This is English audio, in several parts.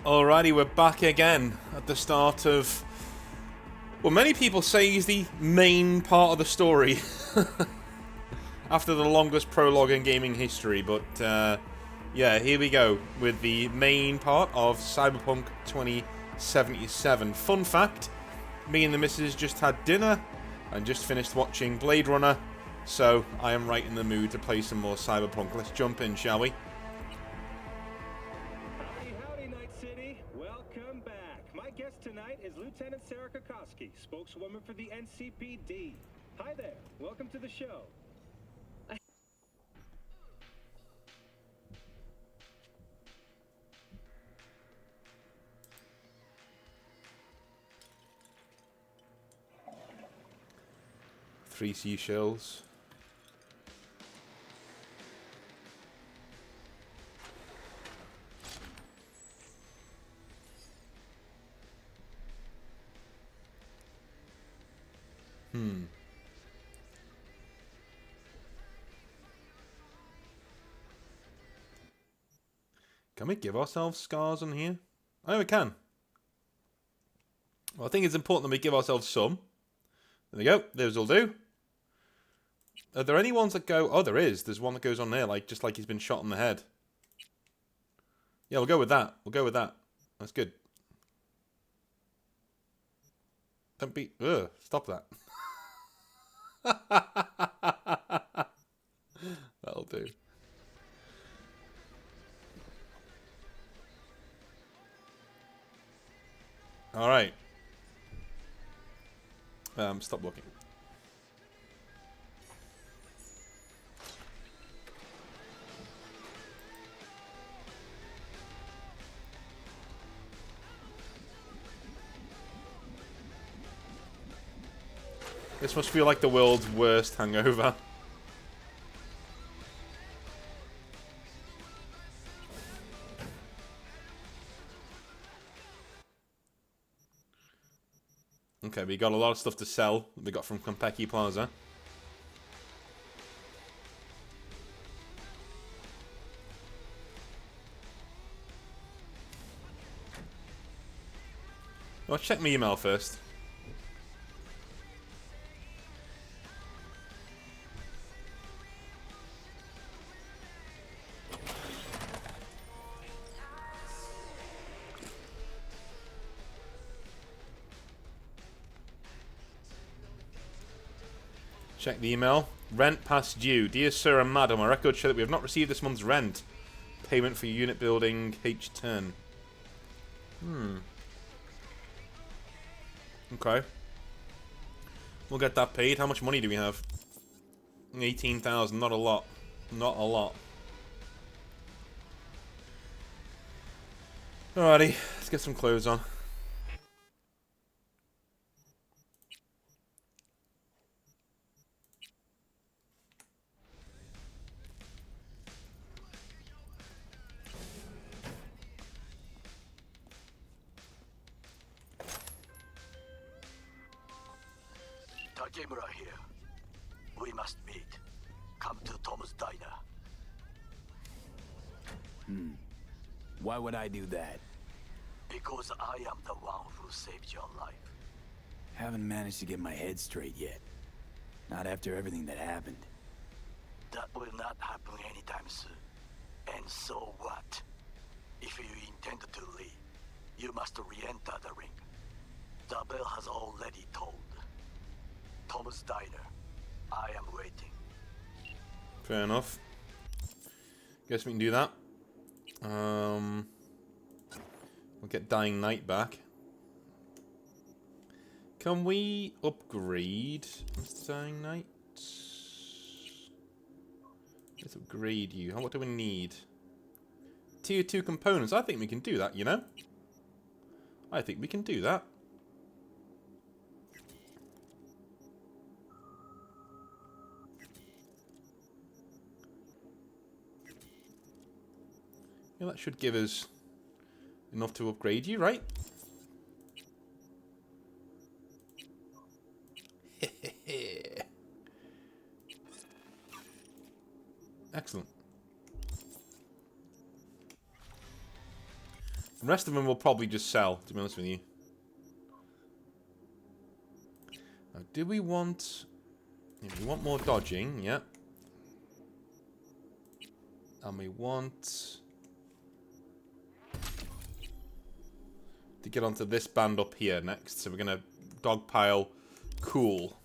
Alrighty, we're back again at the start of... Well, many people say he's the main part of the story. After the longest prologue in gaming history, but yeah, here we go with the main part of Cyberpunk 2077. Fun fact, me and the missus just had dinner and just finished watching Blade Runner, so I am right in the mood to play some more Cyberpunk. Let's jump in, shall we? Tonight is Lieutenant Sarah Kokoski, spokeswoman for the NCPD. Hi there, welcome to the show. Three seashells. Can we give ourselves scars on here? Oh, we can. Well, I think it's important that we give ourselves some. There we go. Those will do. Are there any ones that go... Oh, there is. There's one that goes on there, like just like he's been shot in the head. Yeah, we'll go with that. We'll go with that. That's good. Don't be... Ugh, stop that. That'll do. Alright. Stop looking. This must feel like the world's worst hangover. Okay, we got a lot of stuff to sell that we got from Konpeki Plaza. Let's check my email first. Check the email. Rent past due. Dear sir and madam, our records show that we have not received this month's rent. Payment for unit building H10. Okay. We'll get that paid. How much money do we have? 18,000. Not a lot. Not a lot. Alrighty. Let's get some clothes on. Takemura here. We must meet. Come to Tom's diner. Why would I do that? Because I am the one who saved your life. Haven't managed to get my head straight yet. Not after everything that happened. That will not happen anytime soon. And so what? If you intend to leave, you must re-enter the ring. The bell has already tolled. Tom's diner. I am waiting. Fair enough. Guess we can do that. We'll get Dying Night back. Can we upgrade Mr. Dying Night? Let's upgrade you. What do we need? Tier 2 components. I think we can do that, you know? I think we can do that. Yeah, that should give us enough to upgrade you, right? Excellent. The rest of them will probably just sell, to be honest with you. Now, do we want... Yeah, we want more dodging, yeah. And we want... to get onto this band up here next. So we're going to dogpile cool.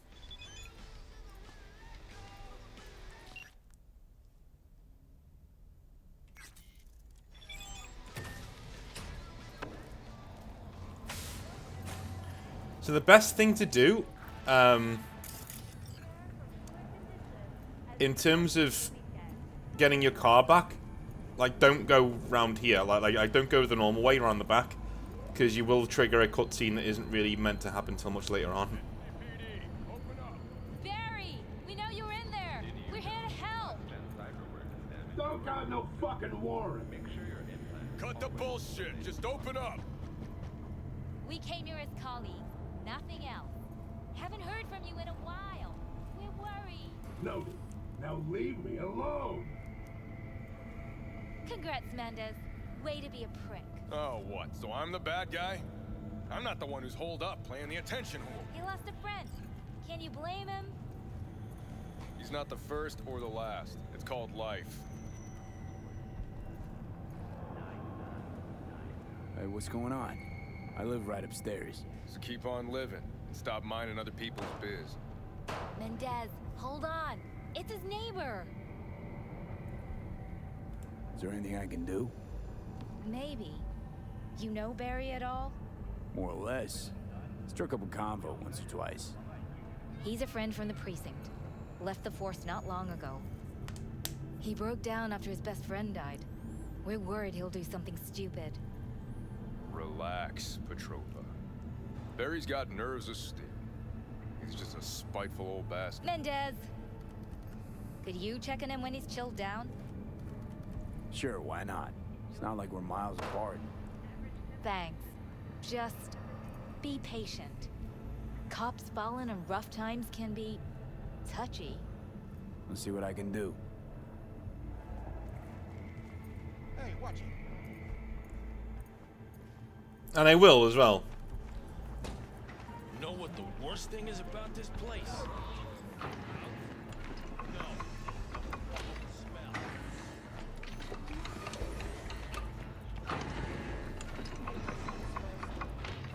So the best thing to do, in terms of getting your car back, like, don't go round here. Like don't go the normal way around the back, because you will trigger a cutscene that isn't really meant to happen until much later on. Barry, we know you're in there. We're here to help. Don't got no fucking warrant. Cut the bullshit. Just open up. We came here as colleagues, nothing else. Haven't heard from you in a while. We're worried. Noted. Now leave me alone. Congrats, Mendez. Way to be a prick. Oh, what? So I'm the bad guy? I'm not the one who's holed up playing the attention whore. He lost a friend. Can you blame him? He's not the first or the last. It's called life. Hey, what's going on? I live right upstairs. So keep on living and stop minding other people's biz. Mendez, hold on. It's his neighbor. Is there anything I can do? Maybe. You know Barry at all? More or less. Struck up a convo once or twice. He's a friend from the precinct. Left the force not long ago. He broke down after his best friend died. We're worried he'll do something stupid. Relax, Petrova. Barry's got nerves of steel. He's just a spiteful old bastard. Mendez! Could you check on him when he's chilled down? Sure, why not? It's not like we're miles apart. Thanks. Just be patient. Cops falling in rough times can be touchy. Let's see what I can do. Hey, watch it. And I will as well. You know what the worst thing is about this place? No. Smell.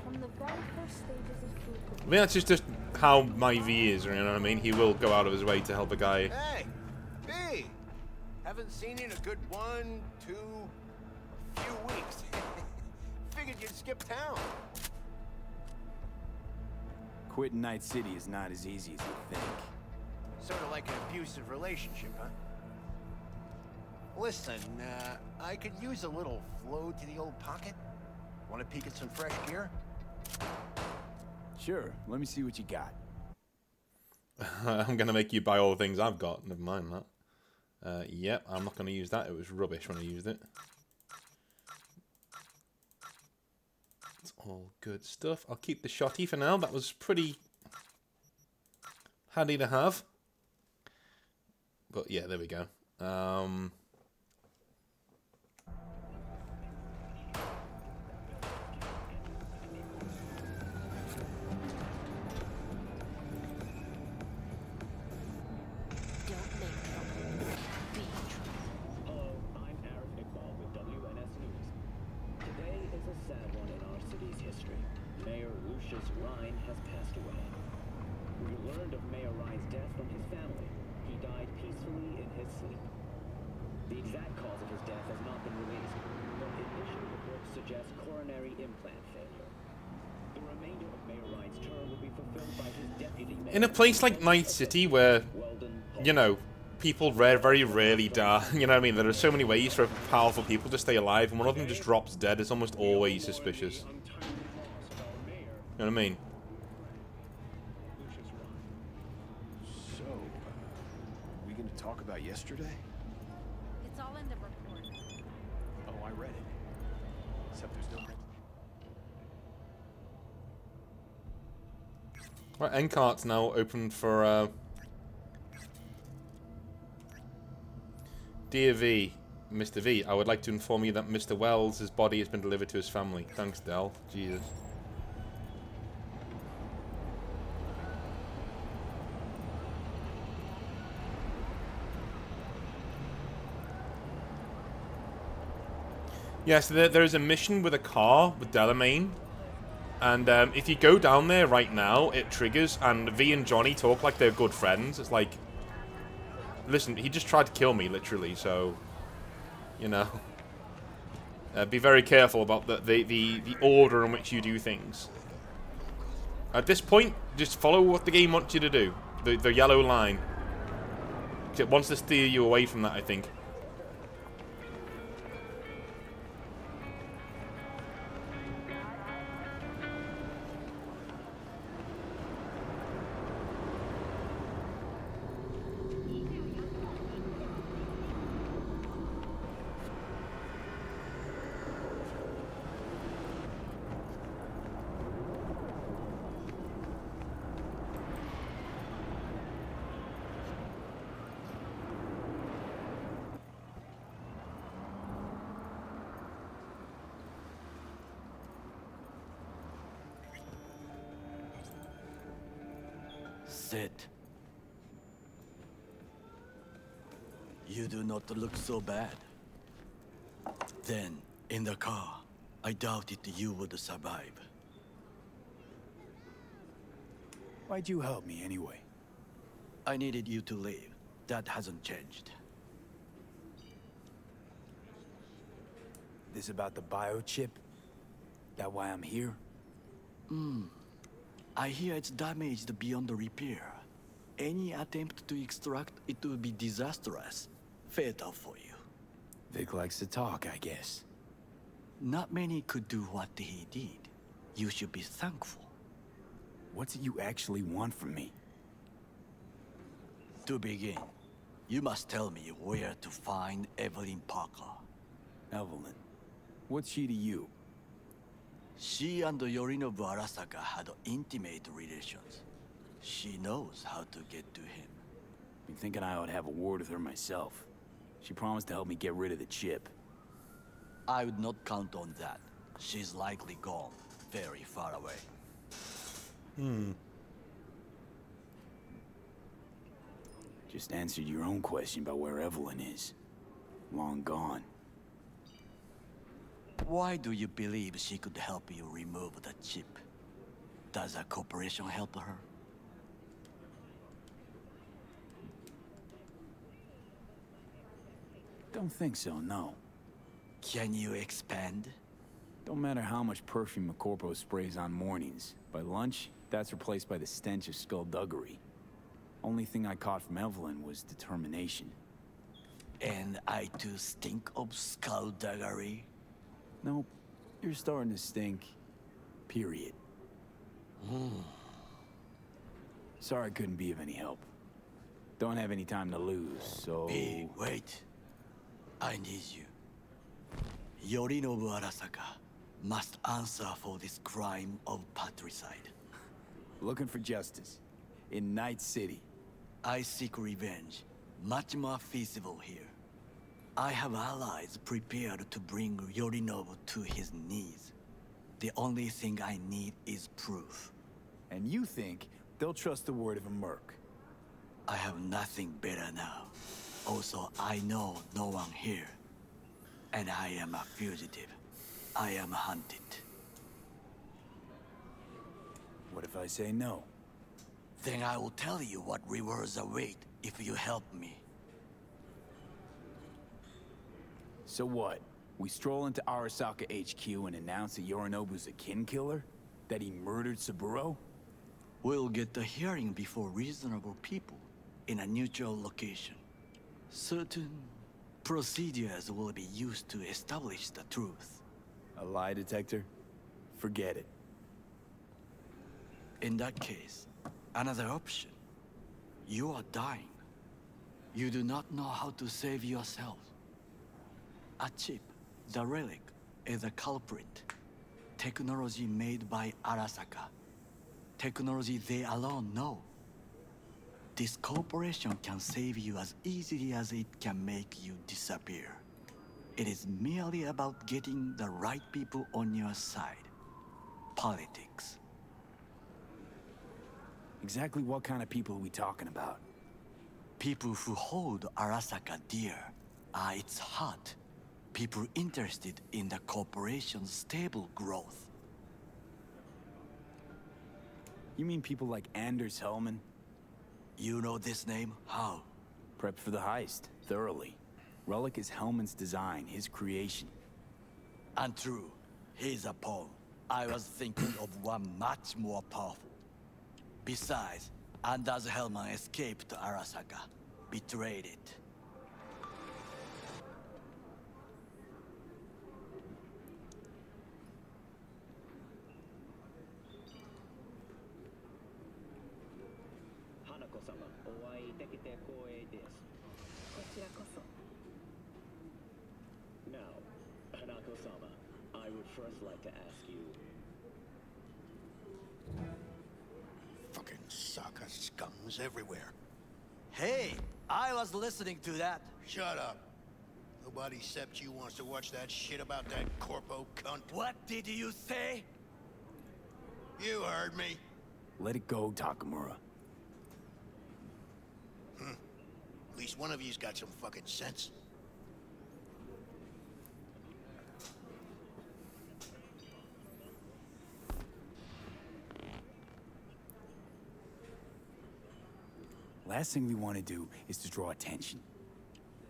From the very first stages of food I think that's just how my V is, you know what I mean? He will go out of his way to help a guy. Hey, B. Haven't seen you in a good 1, 2, few weeks. Figured you'd skip town. Quitting Night City is not as easy as you think. Sort of like an abusive relationship, huh? Listen, I could use a little flow to the old pocket. Want to peek at some fresh gear? Sure, let me see what you got. I'm going to make you buy all the things I've got. Never mind that. Yep, I'm not going to use that. It was rubbish when I used it. It's all good stuff. I'll keep the shotty for now. That was pretty handy to have. But yeah, there we go. In a place like Night City, where, you know, people very rarely die, you know what I mean? There are so many ways for powerful people to stay alive, and one of them just drops dead. It's almost always suspicious. You know what I mean? So, we gonna talk about yesterday? It's all in the report. Oh, I read it. Except there's no... Right, end cart's now open for Dear V. Mr. V, I would like to inform you that Mr. Wells' body has been delivered to his family. Thanks, Del. Jesus. Yes, there is a mission with a car with Delamain. And if you go down there right now, it triggers, and V and Johnny talk like they're good friends. It's like, listen, he just tried to kill me, literally, so, you know. Be very careful about the order in which you do things. At this point, just follow what the game wants you to do. The yellow line. It wants to steer you away from that, I think. Sit. You do not look so bad. Then, in the car, I doubted you would survive. Why'd you help me anyway? I needed you to leave. That hasn't changed. This about the biochip? That why I'm here? I hear it's damaged beyond repair. Any attempt to extract it would be disastrous. Fatal for you. Vic likes to talk, I guess. Not many could do what he did. You should be thankful. What's it you actually want from me? To begin, you must tell me where to find Evelyn Parker. Evelyn. What's she to you? She and Yorinobu Arasaka had intimate relations. She knows how to get to him. Been thinking I ought to have a word with her myself. She promised to help me get rid of the chip. I would not count on that. She's likely gone, very far away. Just answered your own question about where Evelyn is. Long gone. Why do you believe she could help you remove the chip? Does a corporation help her? Don't think so, no. Can you expand? Don't matter how much perfume a corpo sprays on mornings. By lunch, that's replaced by the stench of skullduggery. Only thing I caught from Evelyn was determination. And I too stink of skullduggery? Nope. You're starting to stink. Period. Sorry I couldn't be of any help. Don't have any time to lose, so... Hey, wait. I need you. Yorinobu Arasaka must answer for this crime of patricide. Looking for justice. In Night City. I seek revenge. Much more feasible here. I have allies prepared to bring Yorinobu to his knees. The only thing I need is proof. And you think they'll trust the word of a merc? I have nothing better now. Also, I know no one here. And I am a fugitive. I am hunted. What if I say no? Then I will tell you what rewards await if you help me. So what? We stroll into Arasaka HQ and announce that Yorinobu's a kin killer? That he murdered Saburo? We'll get the hearing before reasonable people in a neutral location. Certain procedures will be used to establish the truth. A lie detector? Forget it. In that case, another option. You are dying. You do not know how to save yourself. A chip, the relic, is a culprit. Technology made by Arasaka. Technology they alone know. This corporation can save you as easily as it can make you disappear. It is merely about getting the right people on your side. Politics. Exactly what kind of people are we talking about? People who hold Arasaka dear are its heart. People interested in the corporation's stable growth. You mean people like Anders Hellman? You know this name? How? Prepped for the heist, thoroughly. Relic is Hellman's design, his creation. Untrue. He's a pawn. I was thinking of one much more powerful. Besides, Anders Hellman escaped Arasaka, betrayed it. Now, Hanako-sama, I would first like to ask you... Fucking Saka scums everywhere. Hey, I was listening to that. Shut up. Nobody except you wants to watch that shit about that corpo cunt. What did you say? You heard me. Let it go, Takamura. At least one of you's got some fucking sense. Last thing we want to do is to draw attention.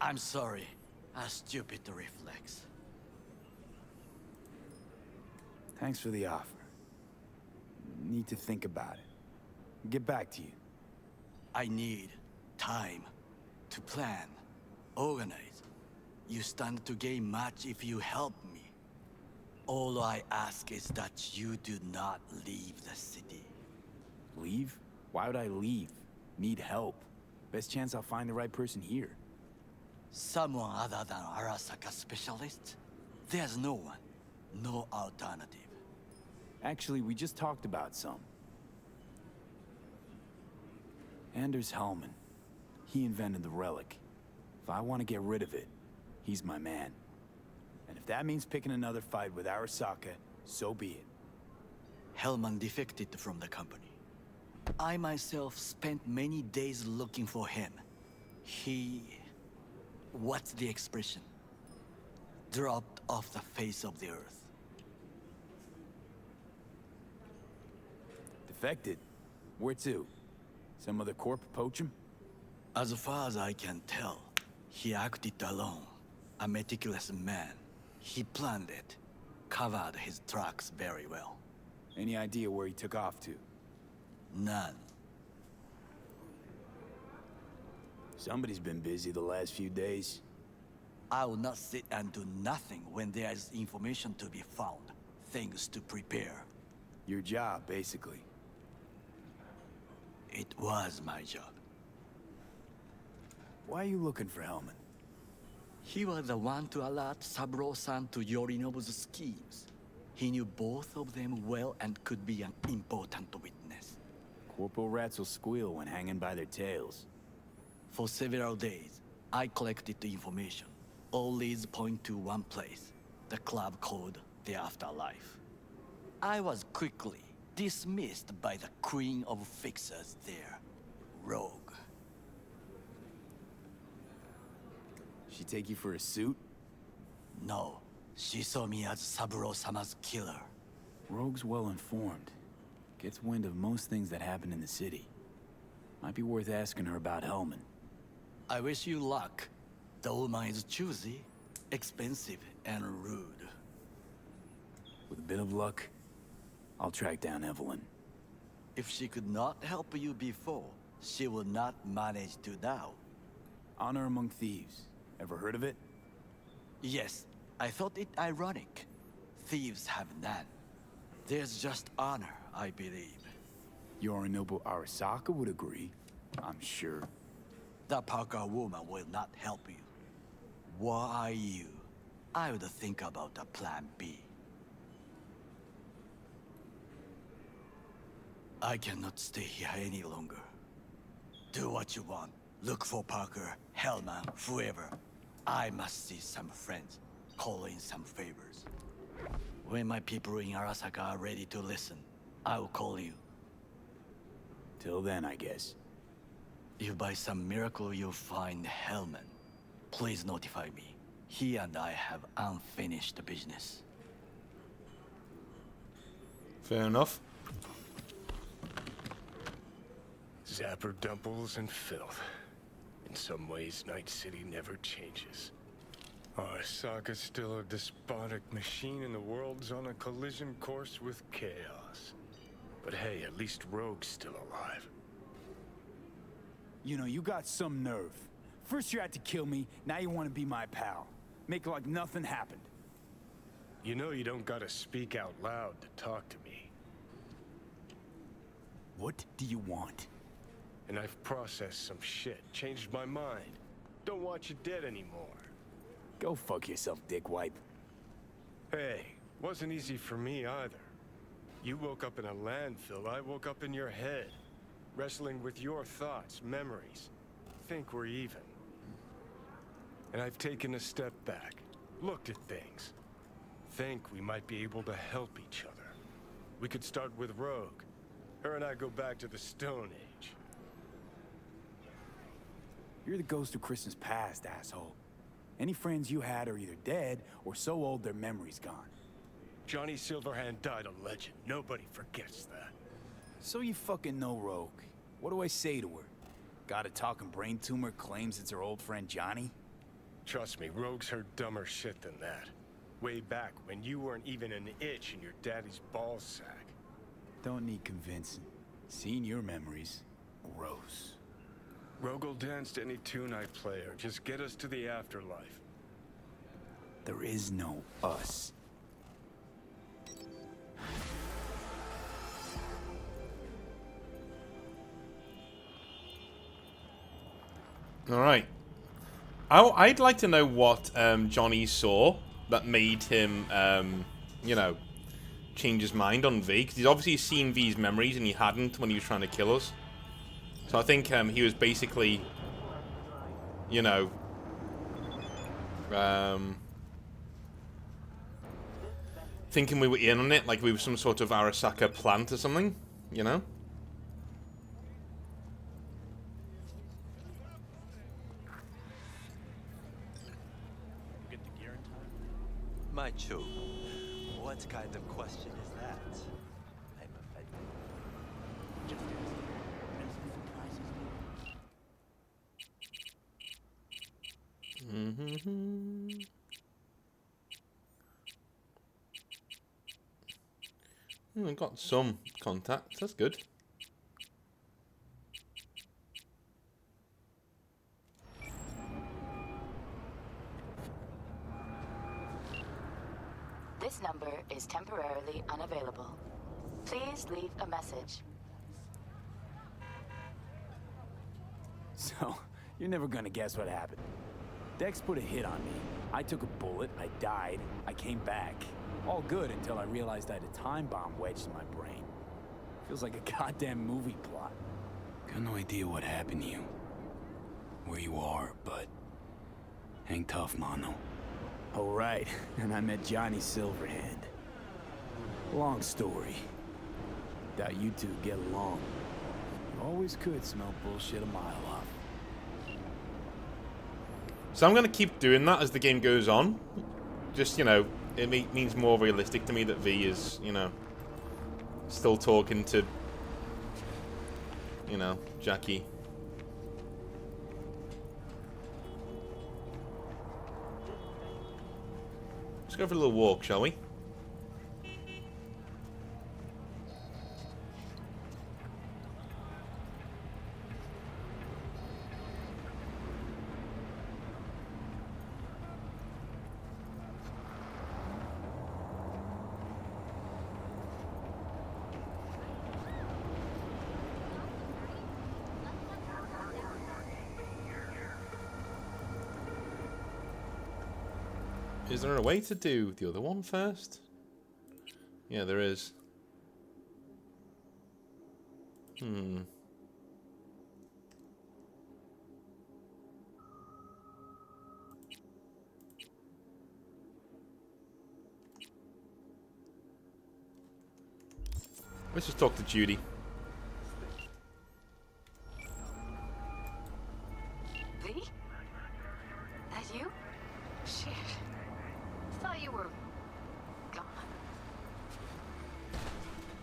I'm sorry. A stupid reflex. Thanks for the offer. Need to think about it. Get back to you. I need time to plan, organize. You stand to gain much if you help me. All I ask is that you do not leave the city. Leave? Why would I leave? Need help. Best chance I'll find the right person here. Someone other than Arasaka specialist? There's no one. No alternative. Actually, we just talked about some. Anders Hellman. He invented the relic. If I want to get rid of it, he's my man. And if that means picking another fight with Arasaka, so be it. Hellman defected from the company. I myself spent many days looking for him. He... what's the expression? Dropped off the face of the earth. Defected? Where to? Some other corp poach him? As far as I can tell, he acted alone. A meticulous man. He planned it. Covered his tracks very well. Any idea where he took off to? None. Somebody's been busy the last few days. I will not sit and do nothing when there is information to be found. Things to prepare. Your job, basically. It was my job. Why are you looking for Hellman? He was the one to alert Saburo-san to Yorinobu's schemes. He knew both of them well and could be an important witness. Corporal rats will squeal when hanging by their tails. For several days, I collected the information. All leads point to one place, the club called the Afterlife. I was quickly dismissed by the queen of fixers there, Rogue. She take you for a suit? No, she saw me as Saburo-sama's killer. Rogue's well informed. Gets wind of most things that happen in the city. Might be worth asking her about Hellman. I wish you luck. The woman is choosy, expensive, and rude. With a bit of luck, I'll track down Evelyn. If she could not help you before, she will not manage to now. Honor among thieves. Ever heard of it? Yes, I thought it ironic. Thieves have none. There's just honor, I believe. Yorinobu Arasaka would agree, I'm sure. The Parker woman will not help you. Why are you? I would think about a plan B. I cannot stay here any longer. Do what you want. Look for Parker, Hellman, whoever. I must see some friends. call in some favors. When my people in Arasaka are ready to listen, I will call you. Till then, I guess. If by some miracle you find Hellman, please notify me. He and I have unfinished business. Fair enough. Zapper dumples and filth. In some ways, Night City never changes. Arasaka's still a despotic machine and the world's on a collision course with chaos. But hey, at least Rogue's still alive. You know, you got some nerve. First you had to kill me, now you want to be my pal. Make it like nothing happened. You know you don't gotta speak out loud to talk to me. What do you want? And I've processed some shit, changed my mind. Don't want you dead anymore. Go fuck yourself, dickwipe. Hey, wasn't easy for me either. You woke up in a landfill, I woke up in your head. Wrestling with your thoughts, memories. Think we're even. And I've taken a step back, looked at things. Think we might be able to help each other. We could start with Rogue. Her and I go back to the Stone Age. You're the ghost of Christmas past, asshole. Any friends you had are either dead or so old their memory's gone. Johnny Silverhand died a legend. Nobody forgets that. So you fucking know Rogue. What do I say to her? Got a talking brain tumor, claims it's her old friend Johnny? Trust me, Rogue's heard dumber shit than that. Way back when you weren't even an itch in your daddy's ball sack. Don't need convincing. Seeing your memories, gross. Rogue will dance to any tune I play her. Just get us to the afterlife. There is no us. All right. I'd like to know what Johnny saw that made him, you know, change his mind on V. Because he's obviously seen V's memories and he hadn't when he was trying to kill us. So I think he was basically, you know, thinking we were in on it, like we were some sort of Arasaka plant or something, you know? Macho, what kind of question is that? I'm offended. Just I got some contacts, that's good. This number is temporarily unavailable. Please leave a message. So, you're never gonna guess what happened. Dex put a hit on me. I took a bullet, I died, I came back. All good until I realized I had a time bomb wedged in my brain. Feels like a goddamn movie plot. Got no idea what happened to you. Where you are, but... hang tough, mano. Oh, right. And I met Johnny Silverhand. Long story. Doubt you two get along. You always could smell bullshit a mile off. So I'm going to keep doing that as the game goes on. Just, you know, it means more realistic to me that V is, you know, still talking to, you know, Jackie. Let's go for a little walk, shall we? Is there a way to do the other one first? Yeah, there is. Let's just talk to Judy. V? That you? Shit. Thought you were gone.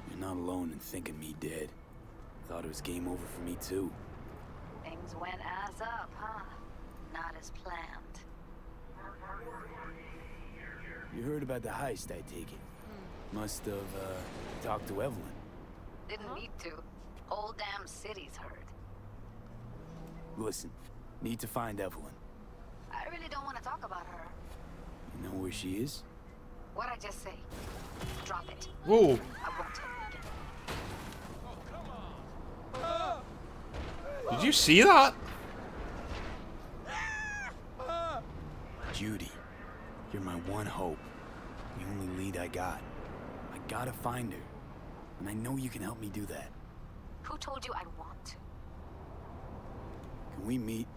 You're not alone in thinking me dead. Thought it was game over for me too. Things went ass up, huh? Not as planned. You heard about the heist, I take it. Must have, talked to Evelyn. Didn't need to. Whole damn city's heard. Listen, need to find Evelyn. I really don't want to talk about her. You know where she is? What'd I just say? Drop it. Whoa. I won't tell you again. Did you see that? Judy, you're my one hope. The only lead I got. I gotta find her. And I know you can help me do that. Who told you I want to? Can we meet?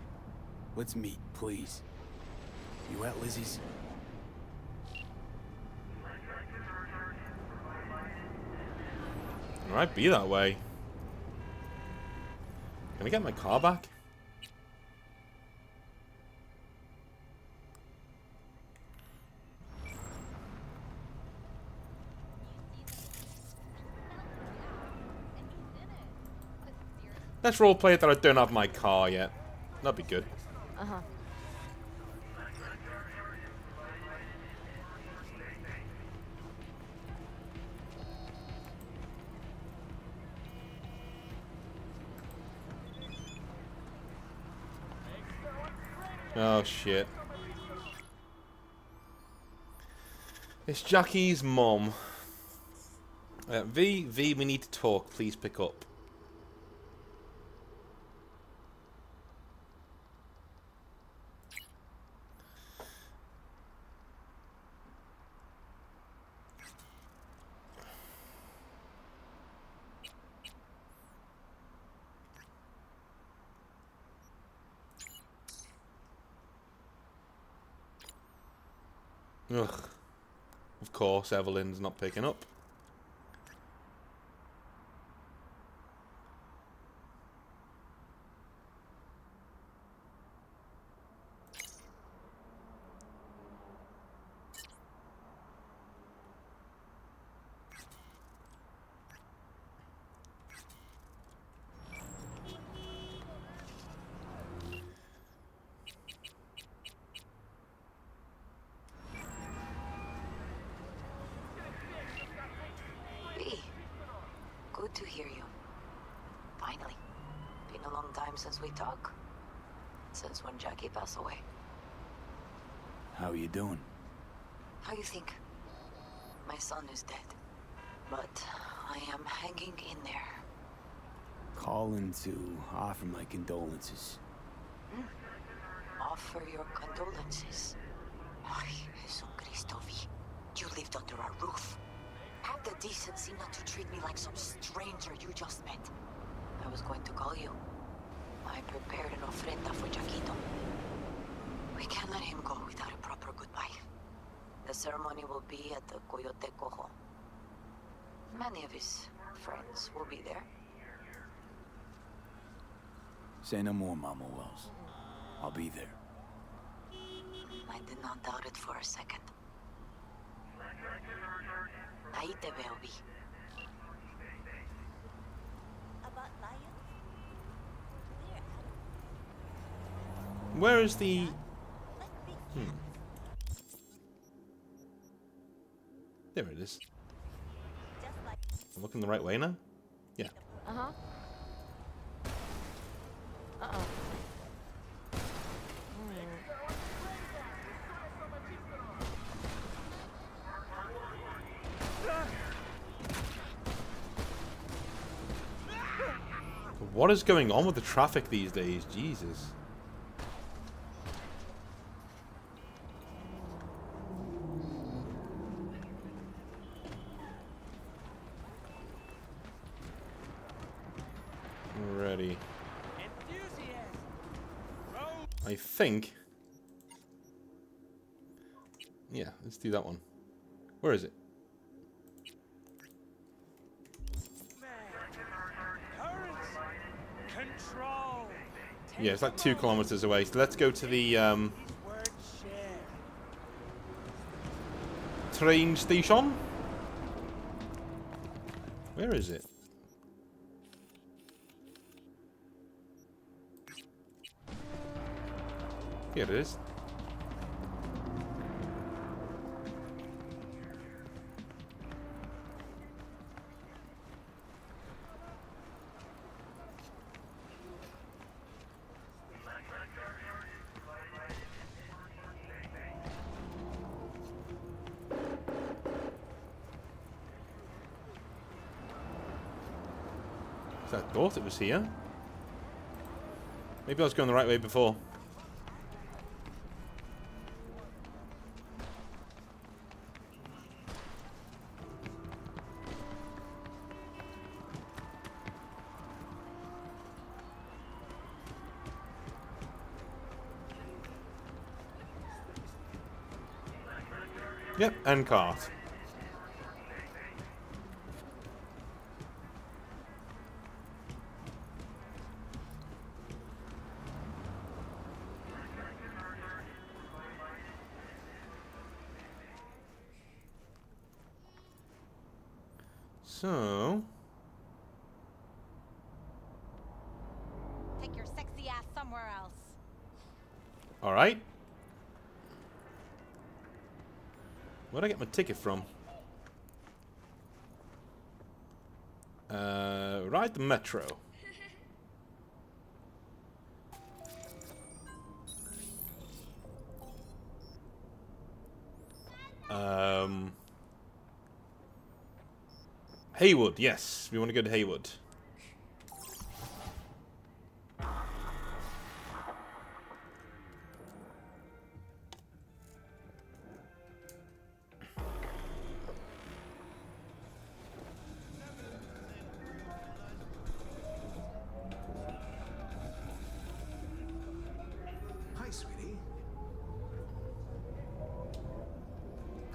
Let's meet, please. You at Lizzie's? It might be that way. Can I get my car back? Let's roleplay it that I don't have my car yet. That'd be good. Uh-huh. Oh shit. It's Jackie's mom. V, we need to talk. Please pick up. Ugh. Of course, Evelyn's not picking up. Good to hear you. Finally. Been a long time since we talked. Since when Jackie passed away. How are you doing? How you think? My son is dead. But I am hanging in there. Calling to offer my condolences. Offer your condolences. Ay, Jesucristo, V. You lived under our roof. Have the decency not to treat me like some stranger you just met. I was going to call you. I prepared an ofrenda for Jaquito. We can't let him go without a proper goodbye. The ceremony will be at the Coyote Cojo. Many of his friends will be there. Say no more, Mama Wells. I'll be there. I did not doubt it for a second. Ahí te veo, Vi. Where is the... There it is. I'm looking the right way now? Yeah. Uh-huh. Uh-oh. What is going on with the traffic these days? Jesus. Ready. I think. Yeah, let's do that one. Where is it? Yeah, it's like 2 kilometers away. So let's go to the train station. Where is it? Here it is. I thought it was here. Maybe I was going the right way before. Yep, and cart. So... Take your sexy ass somewhere else. Alright. Where'd I get my ticket from? Ride the metro. Haywood, yes. We want to go to Haywood. Hi, sweetie.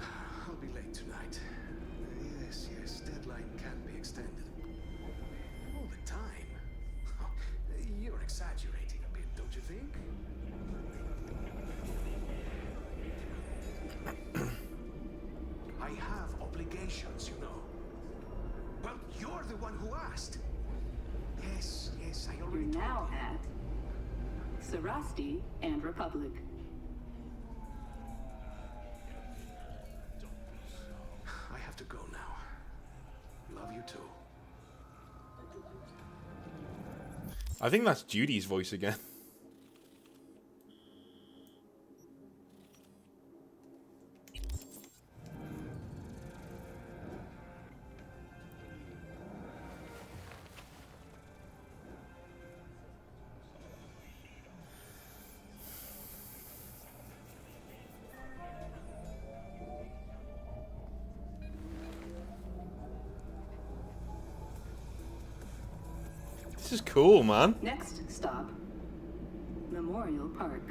I'll be late tonight. Yes, deadline can't be extended. All the time? You're exaggerating a bit, don't you think? I have obligations, you know. Well, you're the one who asked. Yes, I already You're told now you. at Sarasti and Republic. I have to go now. Love you too. I think that's Judy's voice again. This is cool, man. Next stop, Memorial Park.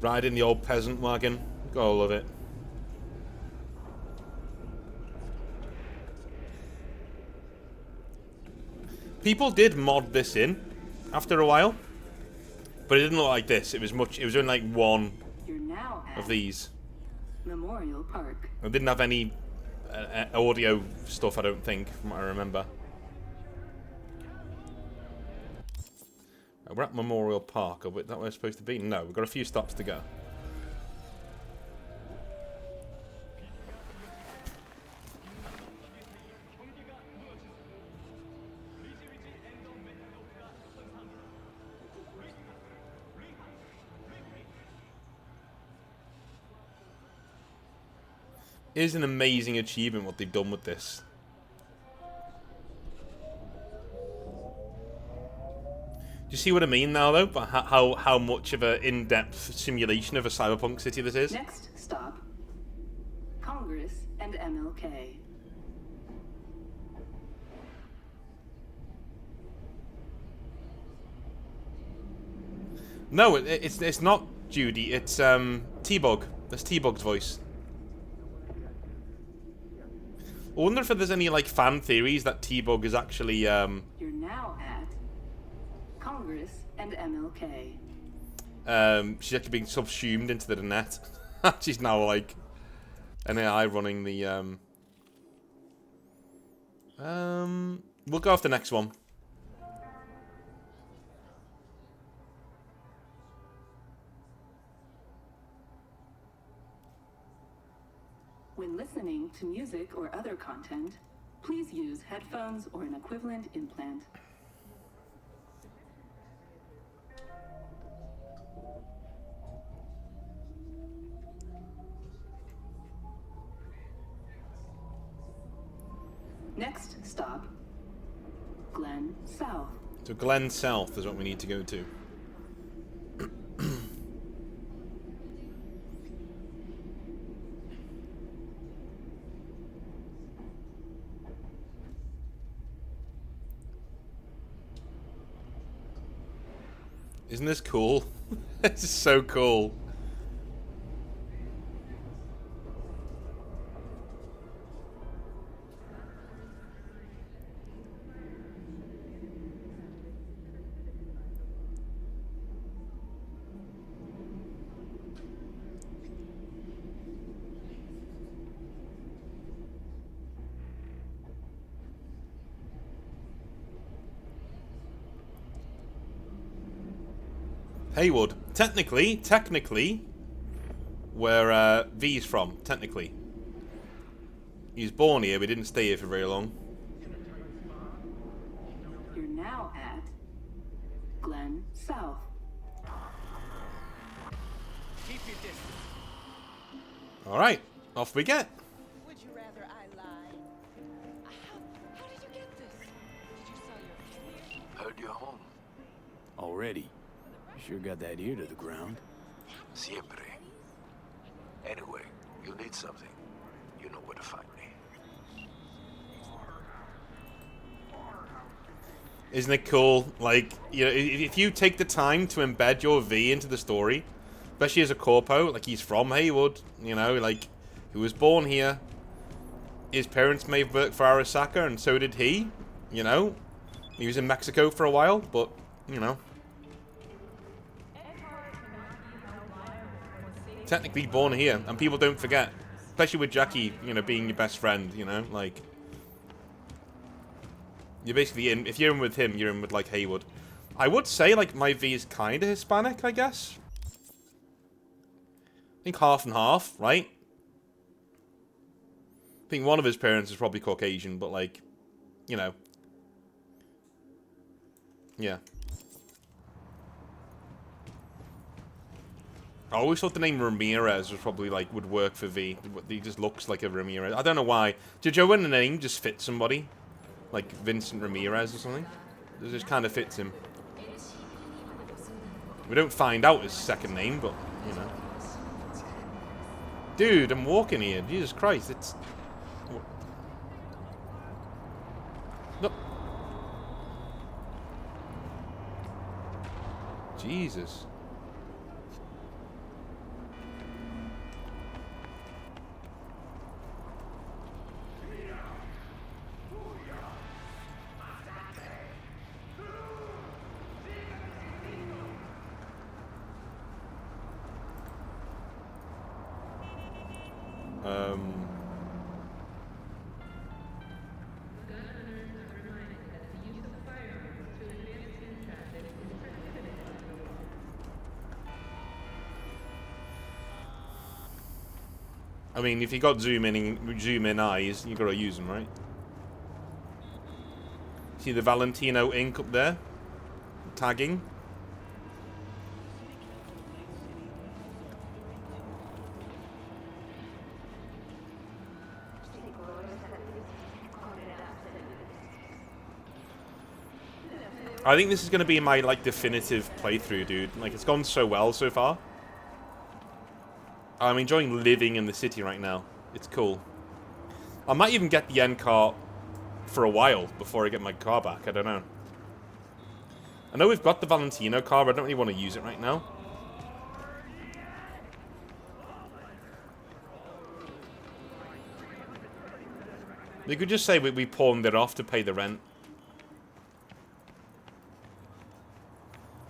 Riding the old peasant wagon. Gotta love it. People did mod this in after a while, but it didn't look like this. It was only like one You're now at of these. Memorial Park. It didn't have any audio stuff, I don't think, from what I remember. We're at Memorial Park. Is that where we're supposed to be? No, we've got a few stops to go. It is an amazing achievement what they've done with this. Do you see what I mean now, though? But how much of an in-depth simulation of a cyberpunk city this is? Next stop, Congress and MLK. No, it's not Judy. It's T-Bug. That's T-Bug's voice. I wonder if there's any, like, fan theories that T-Bug is actually, You're now at Congress and MLK. she's actually being subsumed into the net. She's now, like, an AI running the, we'll go off the next one. When listening to music or other content, please use headphones or an equivalent implant. Next stop, Glen South. So Glen South is what we need to go to. Isn't this cool? This is so cool. Haywood. Technically, where V's from, technically. He was born here, but he didn't stay here for very long. You're now at Glen South. Keep your distance. Alright, off we get. Would you rather I lie? How did you get this? Did you sell your kid? Heard you're home. Already? Sure got that ear to the ground. Siempre. Anyway, you need something. You know where to find me. Isn't it cool? Like, you know, if you take the time to embed your V into the story, especially as a corpo, like he's from Haywood, you know, like, he was born here. His parents may have worked for Arasaka, and so did he, you know. He was in Mexico for a while, but, you know. Technically born here, and people don't forget. Especially with Jackie, you know, being your best friend, you know, like... You're basically in, if you're in with him, you're in with, like, Haywood. I would say, like, my V is kind of Hispanic, I guess. I think half and half, right? I think one of his parents is probably Caucasian, but, like, you know. Yeah. I always thought the name Ramirez was probably, like, would work for V. He just looks like a Ramirez. I don't know why. Did Joe in the name just fit somebody? Like Vincent Ramirez or something? It just kind of fits him. We don't find out his second name, but, you know. Dude, I'm walking here. Jesus Christ, it's... Look. Jesus. I mean, if you got zoom in eyes, you gotta use them, right? See the Valentino ink up there? Tagging. I think this is gonna be my, like, definitive playthrough, dude. Like, it's gone so well so far. I'm enjoying living in the city right now. It's cool. I might even get the end car for a while before I get my car back. I don't know. I know we've got the Valentino car, but I don't really want to use it right now. They could just say we pawned it off to pay the rent.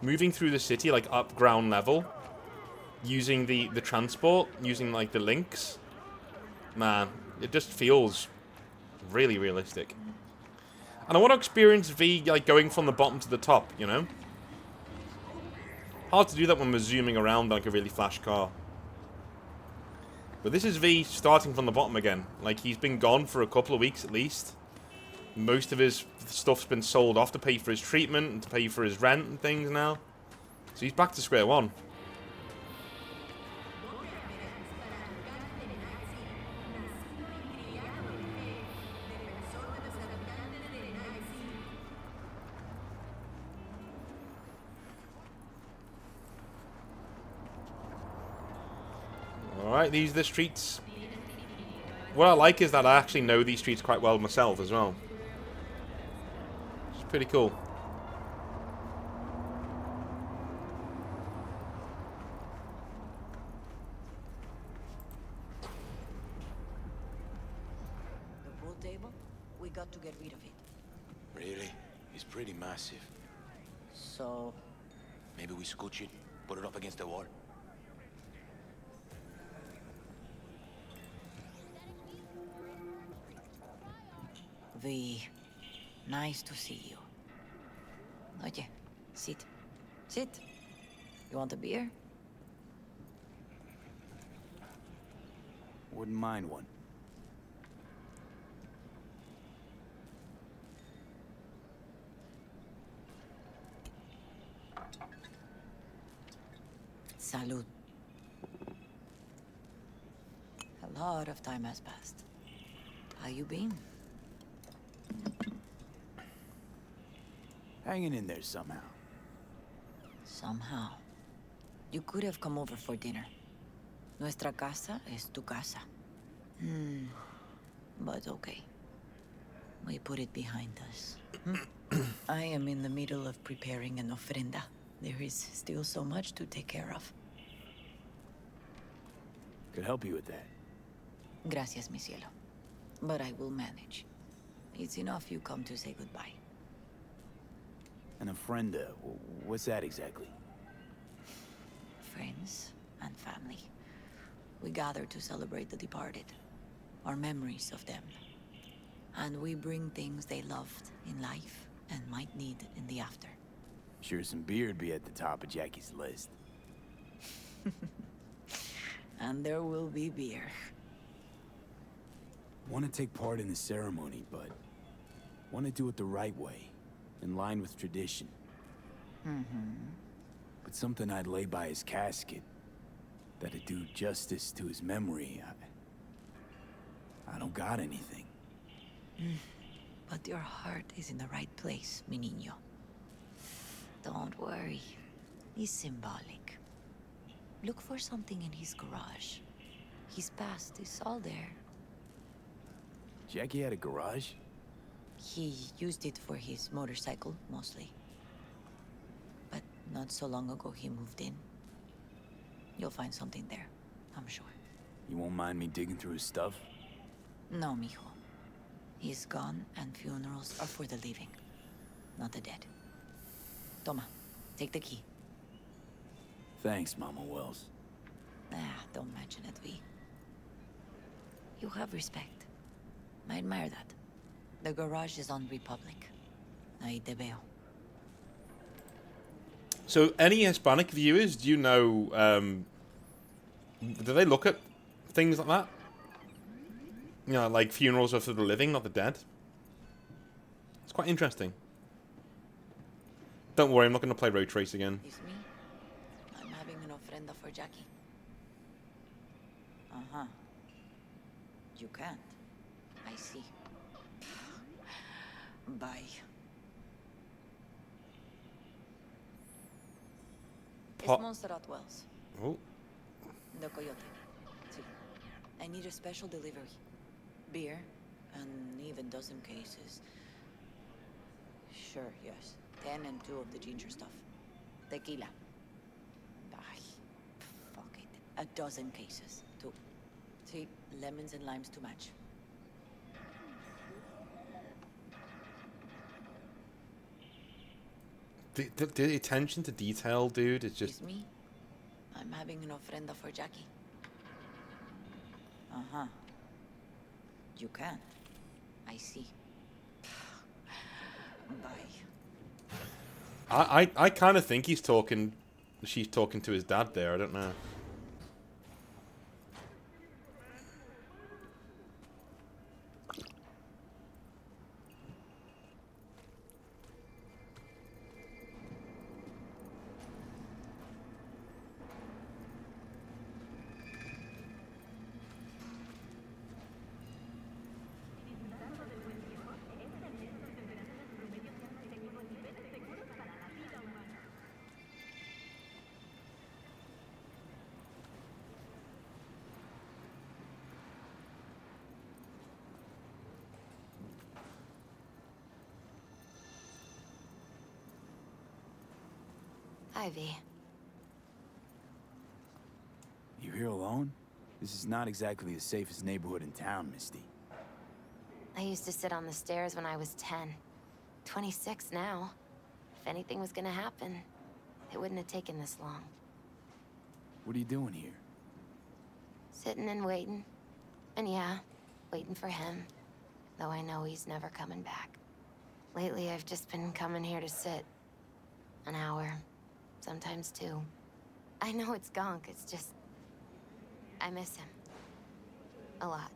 Moving through the city, like, up ground level, using the transport, using, like, the links. Man, it just feels really realistic. And I want to experience V, like, going from the bottom to the top, you know? Hard to do that when we're zooming around like a really flash car. But this is V starting from the bottom again. Like, he's been gone for a couple of weeks at least. Most of his stuff's been sold off to pay for his treatment and to pay for his rent and things now. So he's back to square one. Alright, these are the streets. What I like is that I actually know these streets quite well myself as well. It's pretty cool. The pool table? We got to get rid of it. Really? It's pretty massive. So... Maybe we scooch it, put it up against the wall. V, nice to see you. Oye, sit. Sit. You want a beer? Wouldn't mind one. Salud. A lot of time has passed. How you been? Hanging in there somehow. Somehow. You could have come over for dinner. Nuestra casa es tu casa. But okay. We put it behind us. I am in the middle of preparing an ofrenda. There is still so much to take care of. Could help you with that. Gracias, mi cielo. But I will manage. It's enough you come to say goodbye. An ofrenda, what's that exactly? Friends and family. We gather to celebrate the departed. Our memories of them. And we bring things they loved in life and might need in the after. Sure some beer'd be at the top of Jackie's list. And there will be beer. Want to take part in the ceremony, but want to do it the right way, in line with tradition. But something I'd lay by his casket, that'd do justice to his memory. I don't got anything. But your heart is in the right place, mi niño. Don't worry. It's symbolic. Look for something in his garage. His past is all there. Jackie had a garage? He used it for his motorcycle, mostly. But not so long ago, he moved in. You'll find something there, I'm sure. You won't mind me digging through his stuff? No, mijo. He's gone, and funerals are for the living, not the dead. Toma, take the key. Thanks, Mama Wells. Don't mention it, V. You have respect. I admire that. The garage is on Republic. Ahí te veo. So, any Hispanic viewers, do you know, do they look at things like that? You know, like funerals are for the living, not the dead? It's quite interesting. Don't worry, I'm not going to play Road Trace again. It's me. I'm having an ofrenda for Jackie. Uh-huh. You can't. I see. Bye. It's Montserrat Wells. Oh. The Coyote. See. I need a special delivery. Beer, and even dozen cases. Sure, yes. 10 and 2 of the ginger stuff. Tequila. Ay, fuck it. A dozen cases, 2. See, lemons and limes to match. The attention to detail, dude, is just... Excuse me? I'm having an ofrenda for Jackie. Uh-huh. You can. I see. Bye. I kind of think she's talking to his dad there. I don't know. Ivy. You here alone? This is not exactly the safest neighborhood in town, Misty. I used to sit on the stairs when I was 10. 26 now. If anything was gonna happen, it wouldn't have taken this long. What are you doing here? Sitting and waiting. And yeah, waiting for him. Though I know he's never coming back. Lately, I've just been coming here to sit. An hour. Sometimes 2. I know it's gonk, it's just... I miss him. A lot.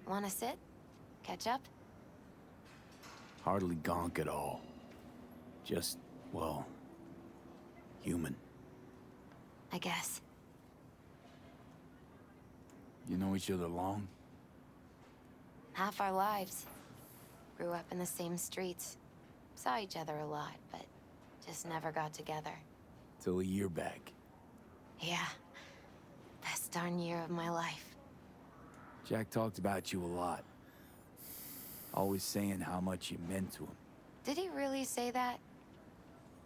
Wanna sit? Catch up? Hardly gonk at all. Just, well, human. I guess. You know each other long? Half our lives. Grew up in the same streets. Saw each other a lot, but just never got together. Till a year back. Yeah. Best darn year of my life. Jack talked about you a lot. Always saying how much you meant to him. Did he really say that?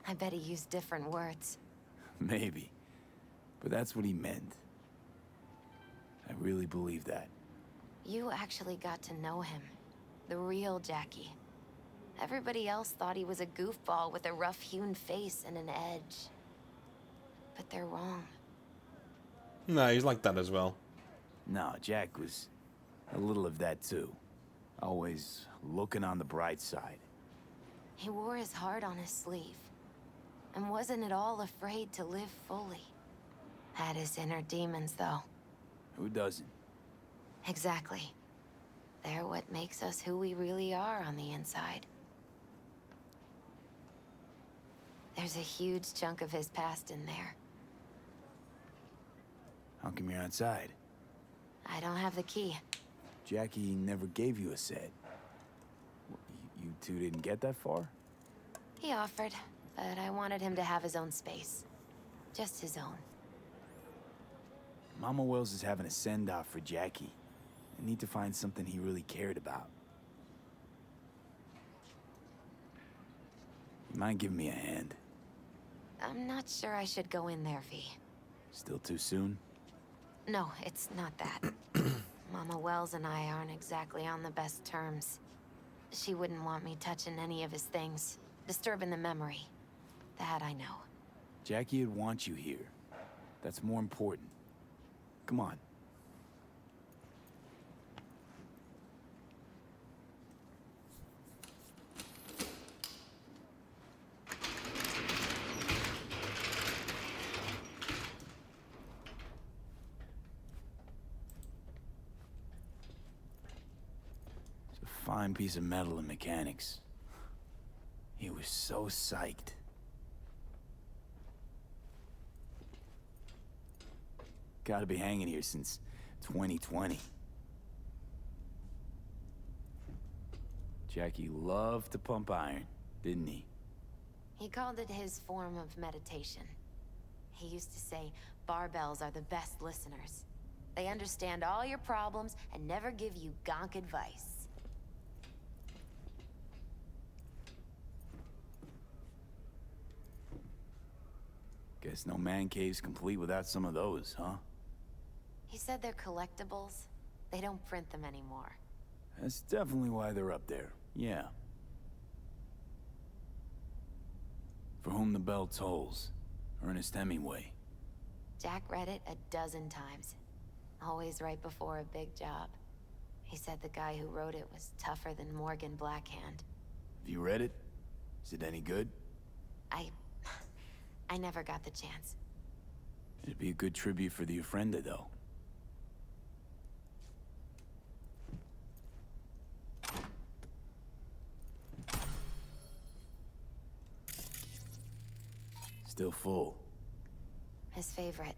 I bet he used different words. Maybe. But that's what he meant. I really believe that. You actually got to know him. The real Jackie. Everybody else thought he was a goofball with a rough-hewn face and an edge. But they're wrong. No, he's like that as well. No, Jack was a little of that too. Always looking on the bright side. He wore his heart on his sleeve. And wasn't at all afraid to live fully. Had his inner demons, though. Who doesn't? Exactly. They're what makes us who we really are on the inside. There's a huge chunk of his past in there. How come you're outside? I don't have the key. Jackie never gave you a set. You two didn't get that far? He offered, but I wanted him to have his own space. Just his own. Mama Wells is having a send-off for Jackie. I need to find something he really cared about. You mind giving me a hand? I'm not sure I should go in there, V. Still too soon? No, it's not that. Mama Wells and I aren't exactly on the best terms. She wouldn't want me touching any of his things, disturbing the memory. That I know. Jackie would want you here. That's more important. Come on. Fine piece of metal and mechanics. He was so psyched. Gotta be hanging here since 2020. Jackie loved to pump iron, didn't he? He called it his form of meditation. He used to say, barbells are the best listeners. They understand all your problems and never give you gonk advice. Guess no man cave's complete without some of those, huh? He said they're collectibles. They don't print them anymore. That's definitely why they're up there, yeah. For whom the bell tolls. Ernest Hemingway. Jack read it a dozen times. Always right before a big job. He said the guy who wrote it was tougher than Morgan Blackhand. Have you read it? Is it any good? I never got the chance. It'd be a good tribute for the Ofrenda, though. Still full. His favorite.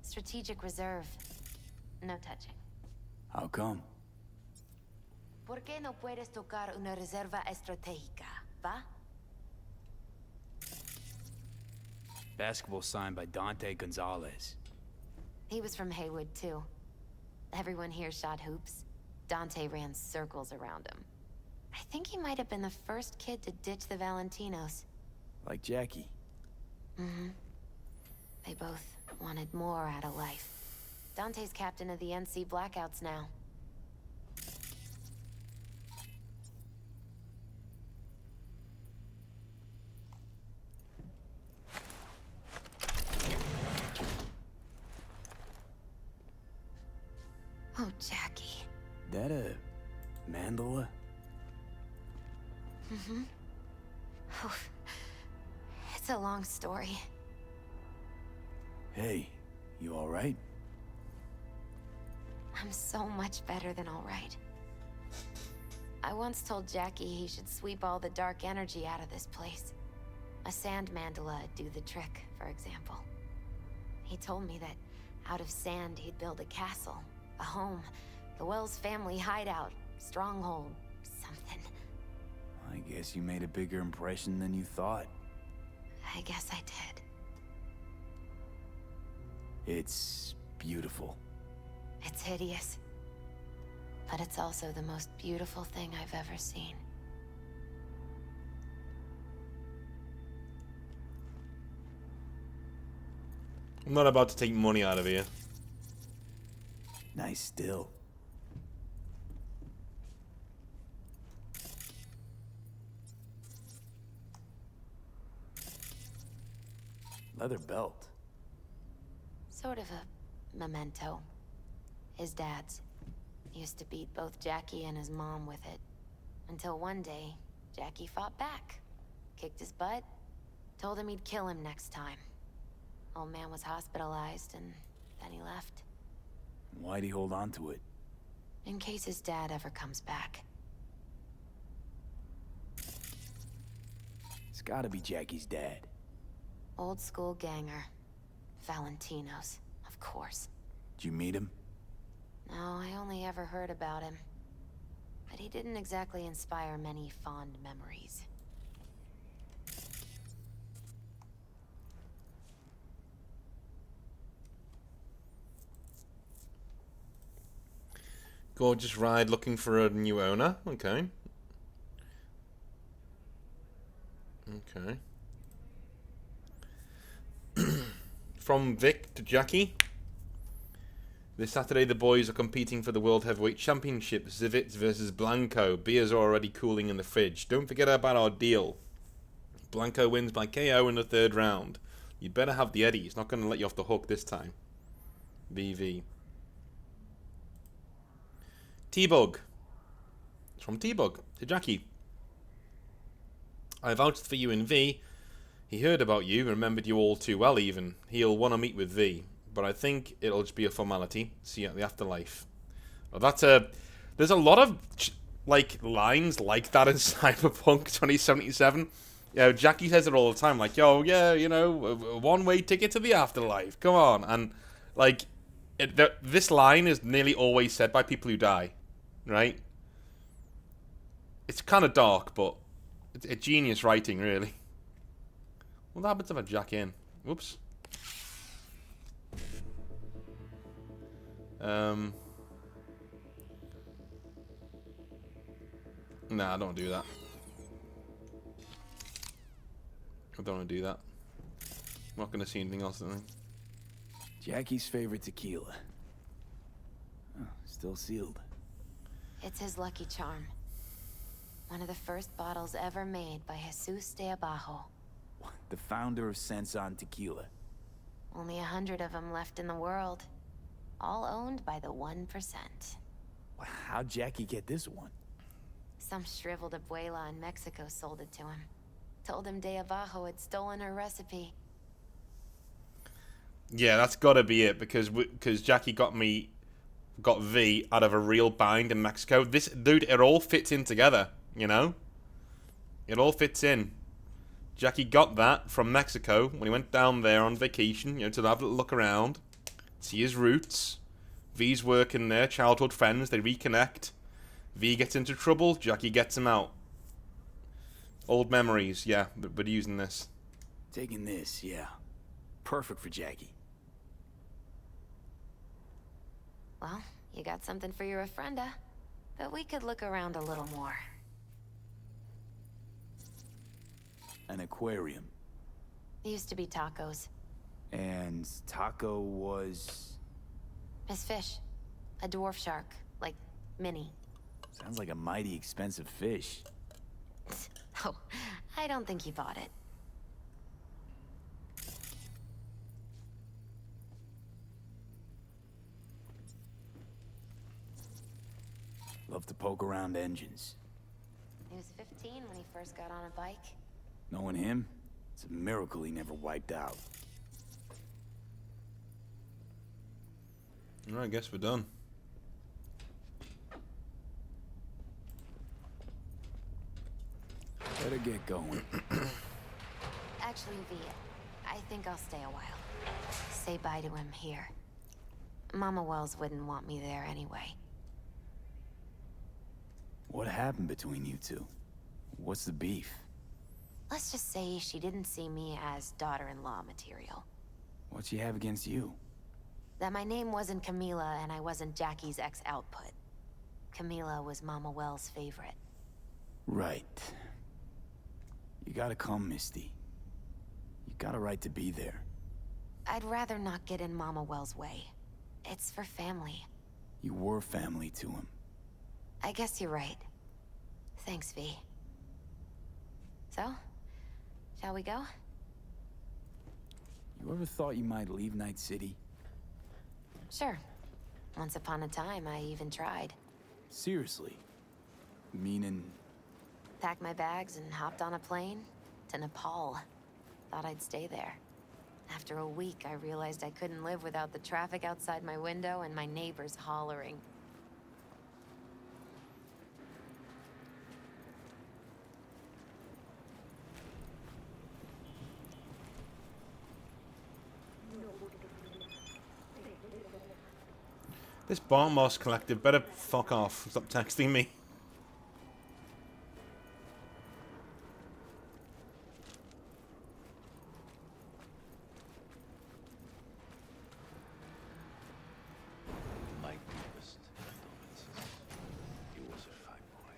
Strategic reserve. No touching. How come? ¿Por qué no puedes tocar una reserva estratégica, va? Basketball signed by Dante Gonzalez. He was from Haywood, too. Everyone here shot hoops. Dante ran circles around him. I think he might have been the first kid to ditch the Valentinos. Like Jackie. Mm-hmm. They both wanted more out of life. Dante's captain of the NC Blackouts now. Oh, Jackie. That a mandala? Mm-hmm. Oh, it's a long story. Hey, you alright? I'm so much better than alright. I once told Jackie he should sweep all the dark energy out of this place. A sand mandala'd do the trick, for example. He told me that out of sand he'd build a castle, a home, the Wells family hideout, stronghold, something. I guess you made a bigger impression than you thought. I guess I did. It's beautiful. It's hideous. But it's also the most beautiful thing I've ever seen. I'm not about to take money out of here. Nice still. Leather belt. Sort of a memento. His dad's. Used to beat both Jackie and his mom with it. Until one day, Jackie fought back. Kicked his butt. Told him he'd kill him next time. Old man was hospitalized, and then he left. Why'd he hold on to it? In case his dad ever comes back. It's gotta be Jackie's dad. Old school ganger. Valentinos, of course. Did you meet him? No, I only ever heard about him. But he didn't exactly inspire many fond memories. Gorgeous ride looking for a new owner. Okay. Okay. From Vic to Jackie. This Saturday, the boys are competing for the World Heavyweight Championship. Zivits versus Blanco. Beers are already cooling in the fridge. Don't forget about our deal. Blanco wins by KO in the third round. You'd better have the Eddie. He's not going to let you off the hook this time. VV. T-Bug. It's from T-Bug to Jackie. I vouched for you in V. He heard about you, remembered you all too well even. He'll want to meet with V. But I think it'll just be a formality. See you at the afterlife. Well, there's a lot of like lines like that in Cyberpunk 2077. Yeah, Jackie says it all the time. Like, yo, yeah, you know, a one-way ticket to the afterlife. Come on, and like, this line is nearly always said by people who die, right? It's kind of dark, but it's a genius writing, really. What happens if I jack in? Whoops. Nah, I don't do that. I don't want to do that. I'm not going to see anything else, I think. Jackie's favorite tequila. Oh, still sealed. It's his lucky charm. One of the first bottles ever made by Jesus de Abajo. The founder of Sensan Tequila. Only 100 of them left in the world. All owned by the 1%. How'd Jackie get this one? Some shriveled abuela in Mexico sold it to him. Told him De Abajo had stolen her recipe. Yeah, that's gotta be it, because Jackie got V out of a real bind in Mexico. This, dude, it all fits in together, you know? It all fits in. Jackie got that from Mexico when he went down there on vacation, you know, to have a look around, see his roots. V's working there, childhood friends, they reconnect. V gets into trouble, Jackie gets him out. Old memories, yeah, but using this. Taking this, yeah. Perfect for Jackie. Well, you got something for your Ofrenda, but we could look around a little more. An aquarium. It used to be Taco's. And Taco was... His fish. A dwarf shark. Like, mini. Sounds like a mighty expensive fish. Oh, I don't think he bought it. Love to poke around engines. He was 15 when he first got on a bike. Knowing him, it's a miracle he never wiped out. Alright, I guess we're done. Better get going. Actually, V, I think I'll stay a while. Say bye to him here. Mama Wells wouldn't want me there anyway. What happened between you two? What's the beef? Let's just say she didn't see me as daughter-in-law material. What she have against you? That my name wasn't Camila and I wasn't Jackie's ex-output. Camila was Mama Wells' favorite. Right. You gotta come, Misty. You got a right to be there. I'd rather not get in Mama Wells' way. It's for family. You were family to him. I guess you're right. Thanks, V. So, shall we go? You ever thought you might leave Night City? Sure. Once upon a time, I even tried. Seriously? Meaning... Packed my bags and hopped on a plane to Nepal. Thought I'd stay there. After a week, I realized I couldn't live without the traffic outside my window and my neighbors hollering. This Barn Moss Collective better fuck off. Stop texting me. My deepest condolences. He was a fine boy.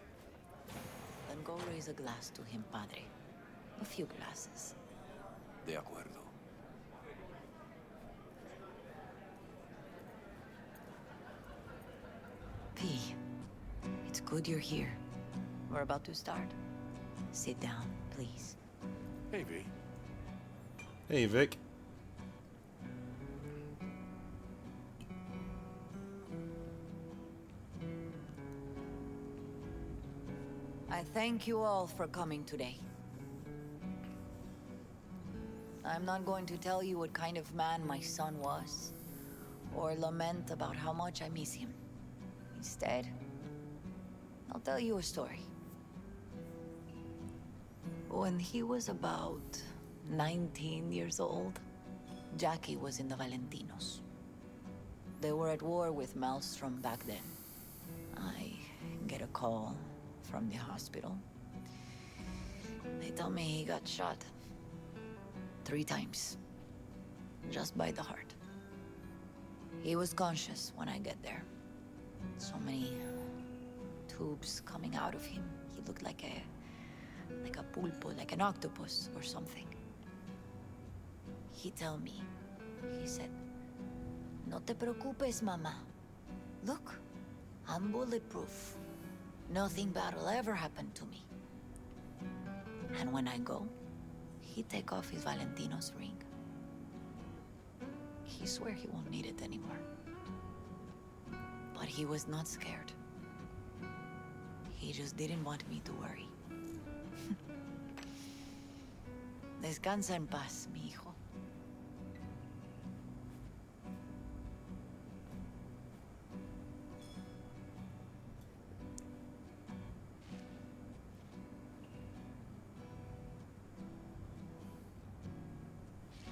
Then go raise a glass to him, Padre. A few glasses. De acuerdo. P, it's good you're here. We're about to start. Sit down, please. Hey, V. Hey, Vic. I thank you all for coming today. I'm not going to tell you what kind of man my son was, or lament about how much I miss him. Instead, I'll tell you a story. When he was about 19 years old, Jackie was in the Valentinos. They were at war with Maelstrom back then. I get a call from the hospital. They tell me he got shot 3 times, just by the heart. He was conscious when I get there. So many tubes coming out of him. He looked like a pulpo, like an octopus or something. He tell me, he said, "No te preocupes, mama. Look, I'm bulletproof. Nothing bad will ever happen to me." And when I go, he take off his Valentino's ring? He swear he won't need it anymore. But he was not scared. He just didn't want me to worry. Descansa en paz, mi hijo.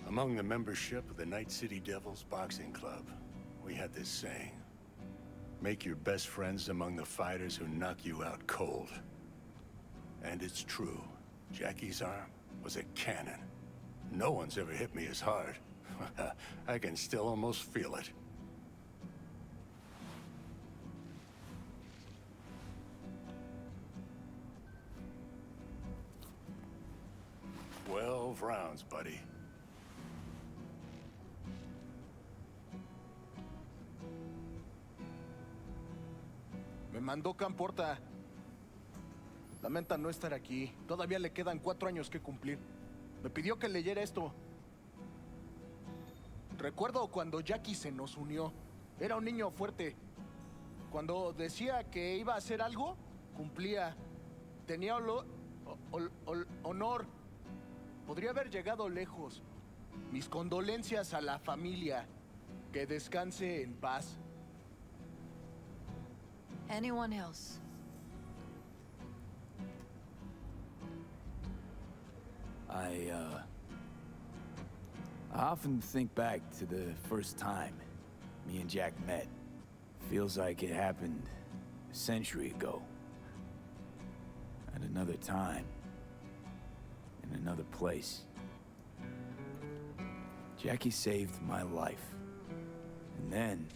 Among the membership of the Night City Devils Boxing Club, we had this saying. Make your best friends among the fighters who knock you out cold. And it's true. Jackie's arm was a cannon. No one's ever hit me as hard. I can still almost feel it. 12 rounds, buddy. Me mandó Camporta. Lamenta no estar aquí. Todavía le quedan 4 años que cumplir. Me pidió que leyera esto. Recuerdo cuando Jackie se nos unió. Era un niño fuerte. Cuando decía que iba a hacer algo, cumplía. Tenía honor. Podría haber llegado lejos. Mis condolencias a la familia. Que descanse en paz. Anyone else? I often think back to the first time me and Jack met. Feels like it happened a century ago. At another time. In another place. Jackie saved my life. And then,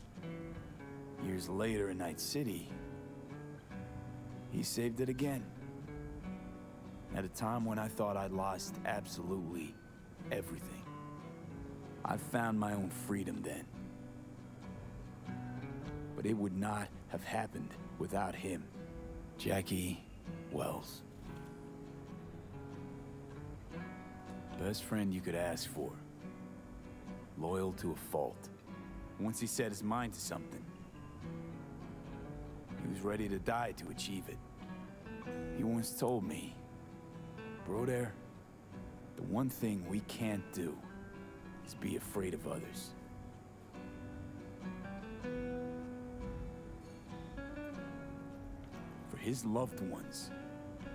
years later in Night City, he saved it again. At a time when I thought I'd lost absolutely everything. I found my own freedom then. But it would not have happened without him. Jackie Wells. Best friend you could ask for. Loyal to a fault. Once he set his mind to something, he was ready to die to achieve it. He once told me, Broder, the one thing we can't do is be afraid of others. For his loved ones,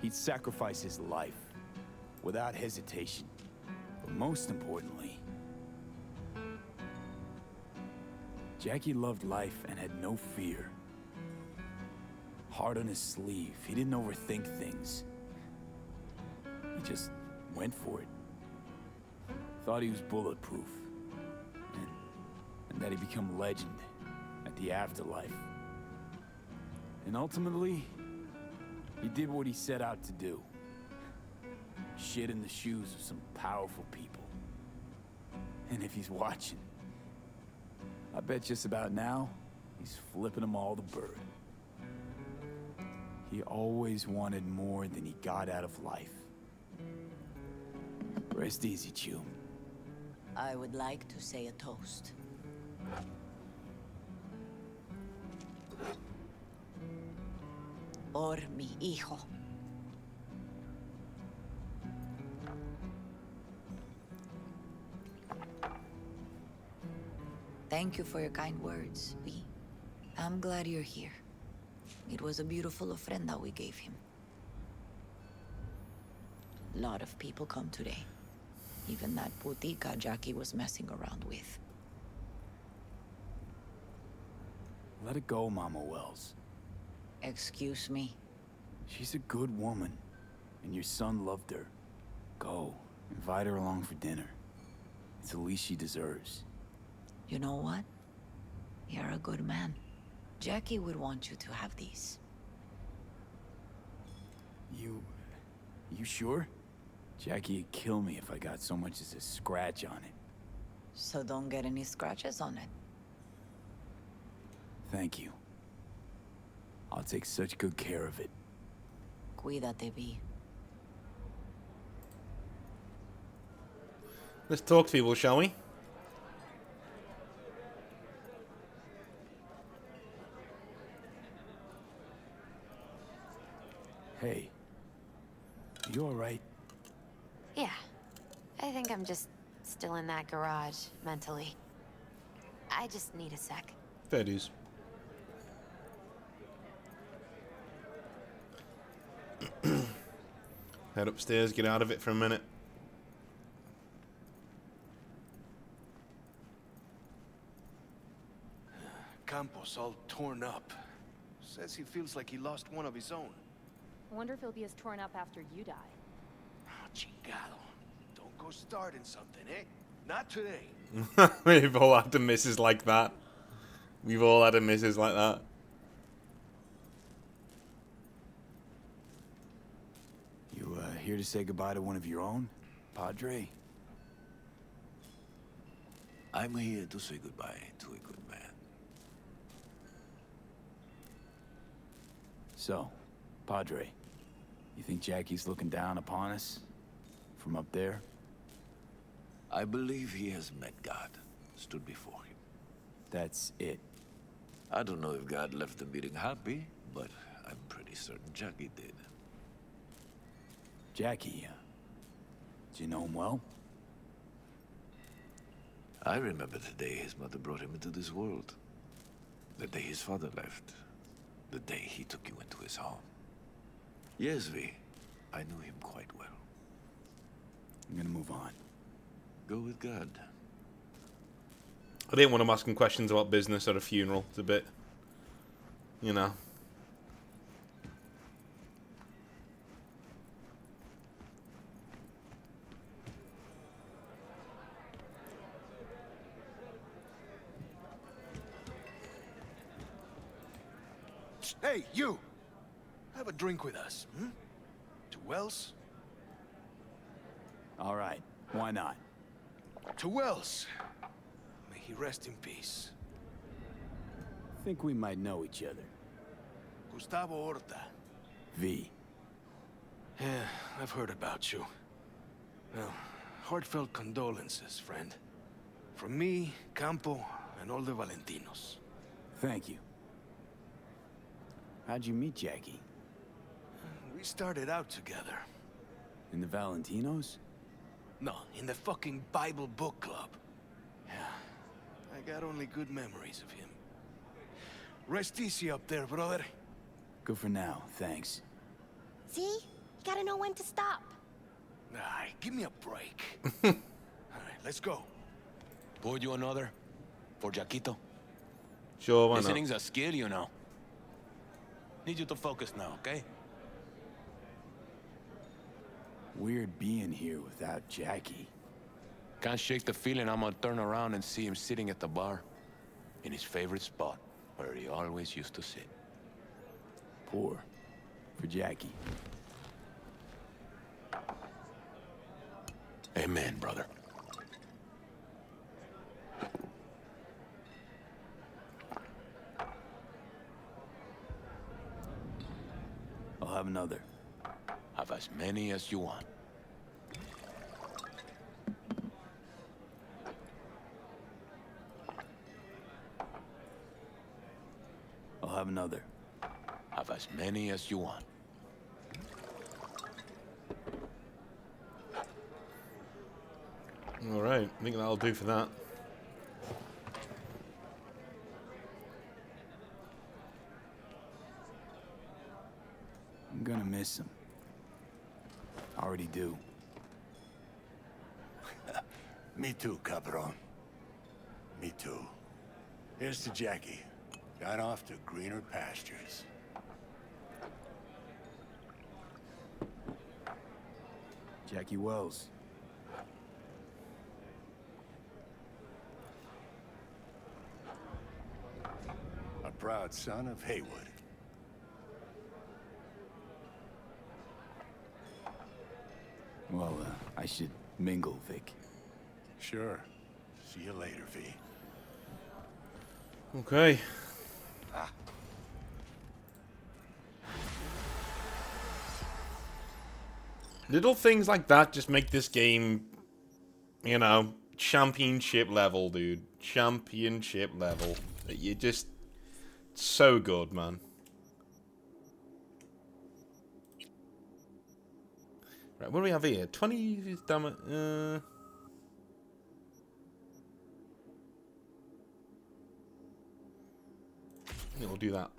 he'd sacrifice his life without hesitation. But most importantly, Jackie loved life and had no fear. Heart on his sleeve, he didn't overthink things. He just went for it. Thought he was bulletproof. And that he'd become legend at the afterlife. And ultimately, he did what he set out to do. Shit in the shoes of some powerful people. And if he's watching, I bet just about now, he's flipping them all the bird. He always wanted more than he got out of life. Rest easy, Chew. I would like to say a toast. Por mi hijo. Thank you for your kind words, V. I'm glad you're here. It was a beautiful ofrenda we gave him. A lot of people come today. Even that putica Jackie was messing around with. Let it go, Mama Wells. Excuse me? She's a good woman, and your son loved her. Go, invite her along for dinner. It's the least she deserves. You know what? You're a good man. Jackie would want you to have these. You sure? Jackie'd kill me if I got so much as a scratch on it. So don't get any scratches on it. Thank you. I'll take such good care of it. Cuídate, V. Let's talk to people, shall we? Hey. You alright? Yeah. I think I'm just still in that garage, mentally. I just need a sec. Fair dues. Head upstairs, get out of it for a minute. Campos all torn up. Says he feels like he lost one of his own. I wonder if he'll be as torn up after you die. Oh, chingado. Don't go starting something, eh? Not today. We've all had misses like that. We've all had misses like that. You, here to say goodbye to one of your own? Padre? I'm here to say goodbye to a good man. So, Padre, you think Jackie's looking down upon us? From up there? I believe he has met God, stood before him. That's it. I don't know if God left the meeting happy, but I'm pretty certain Jackie did. Jackie, do you know him well? I remember the day his mother brought him into this world. The day his father left. The day he took you into his home. Yes, V. I knew him quite well. I'm gonna move on. Go with God. I didn't want him asking questions about business at a funeral. It's a bit, you know. Hey, you! Have a drink with us, hmm? To Wells? All right, why not? To Wells. May he rest in peace. Think we might know each other. Gustavo Horta. V. Yeah, I've heard about you. Well, heartfelt condolences, friend. From me, Campo, and all the Valentinos. Thank you. How'd you meet Jackie? We started out together. In the Valentinos? No, in the fucking Bible book club. Yeah, I got only good memories of him. Rest easy up there, brother. Good for now, thanks. See? You gotta know when to stop. Ay, give me a break. All right, let's go. Pour you another? For Jaquito? Sure, why not? Listening's a skill, you know. Need you to focus now, okay? Weird being here without Jackie. Can't shake the feeling I'm gonna turn around and see him sitting at the bar. In his favorite spot, where he always used to sit. Poor. For Jackie. Amen, brother. I'll have another. Have as many as you want. I'll have another. Have as many as you want. Alright, I think that'll do for that. I'm gonna miss him. I already do. Me too, cabron. Me too. Here's to Jackie. Got off to greener pastures. Jackie Wells. A proud son of Haywood. Well, I should mingle, Vic. Sure. See you later, V. Okay. Little things like that just make this game You know, championship level, dude. Championship level. You're just so good, man. Right, what do we have here? 20 damage. Yeah, we'll do that.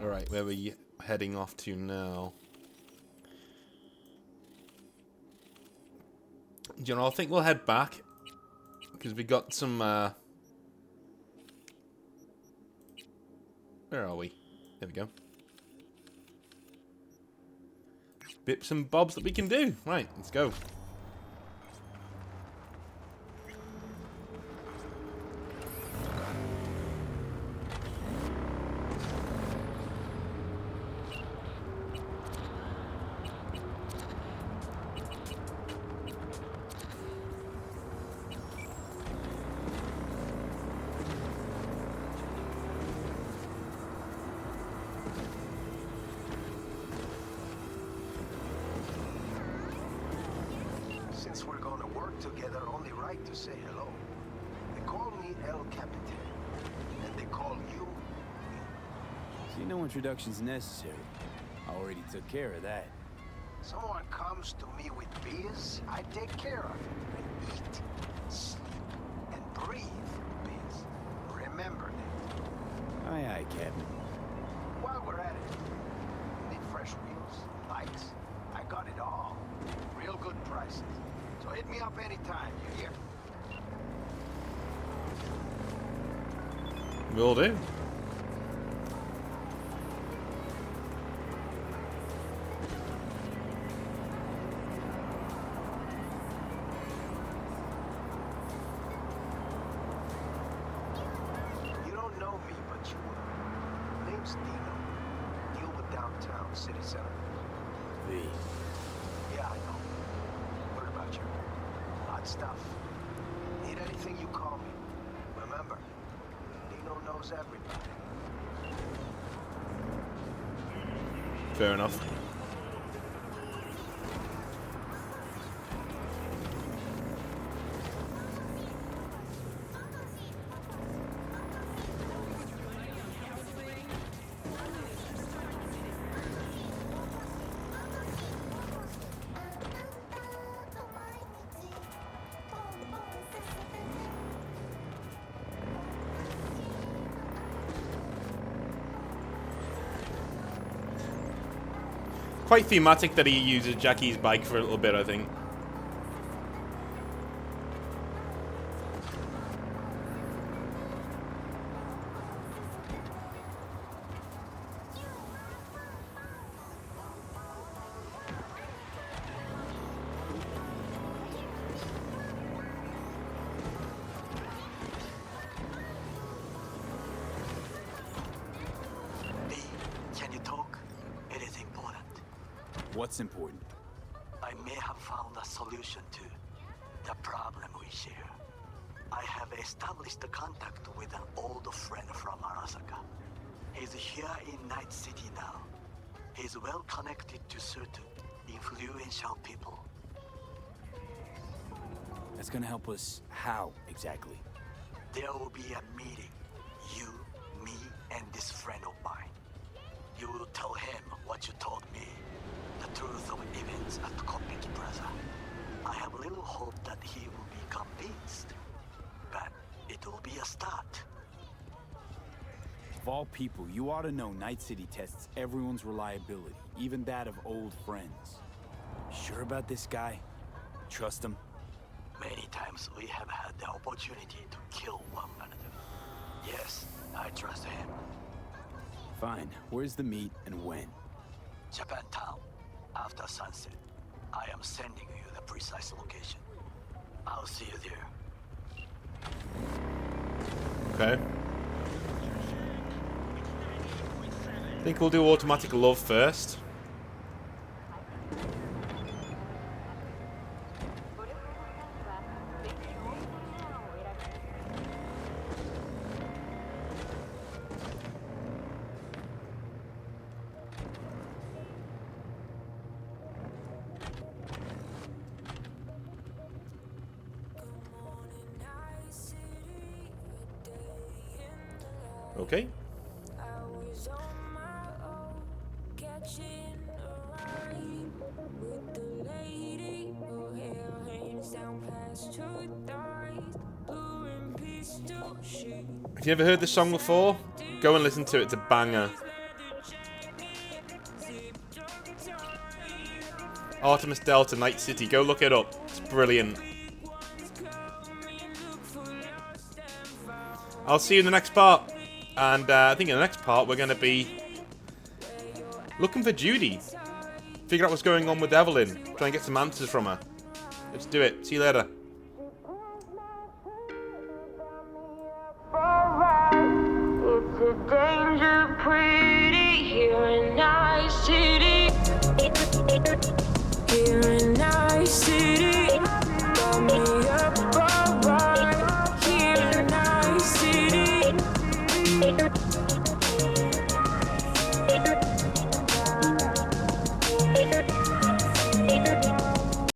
Alright, where are we heading off to now? You know, I think we'll head back. Because we got some, where are we? There we go. Bips and bobs that we can do. Right, let's go. Since we're gonna work together, only right to say hello. They call me El Capitan, and they call you... See, no introduction's necessary. I already took care of that. Someone comes to me with biz, I take care of it. I eat, sleep, and breathe biz. Remember that. Aye, aye, Captain. While we're at it, need fresh wheels, lights. I got it all. Real good prices. So hit me up anytime, you hear? Will do. You don't know me, but you will. Name's Dino. Deal with downtown, city center. V. Yeah, I know. Heard about you. Hot stuff. Need anything, you call me. Remember, Dino knows everybody. Fair enough. Quite thematic that he uses Jackie's bike for a little bit, I think. Can you talk? It is important. What's important? I may have found a solution to the problem we share. I have established a contact with an old friend from Arasaka. He's here in Night City now. He's well connected to certain influential people. That's gonna help us how, exactly? There will be a meeting. You, me, and this friend of mine. You will tell him what you told me. The truth of events at Kopeki Plaza. I have little hope that he will be convinced. But it will be a start. Of all people, you ought to know Night City tests everyone's reliability, even that of old friends. Sure about this guy? Trust him? Many times we have had the opportunity to kill one another. Yes, I trust him. Fine. Where's the meet and when? Japantown. After sunset. I am sending you the precise location. I'll see you there. Okay. I think we'll do automatic love first. Okay. If you ever heard this song before, go and listen to it. It's a banger. Artemis Delta, Night City. Go look it up. It's brilliant. I'll see you in the next part. And I think in the next part we're going to be looking for Judy. Figure out what's going on with Evelyn. Try and get some answers from her. Let's do it. See you later. It's a danger pretty here in Night City. Here in Night City. Got me up alright. Here in Night City.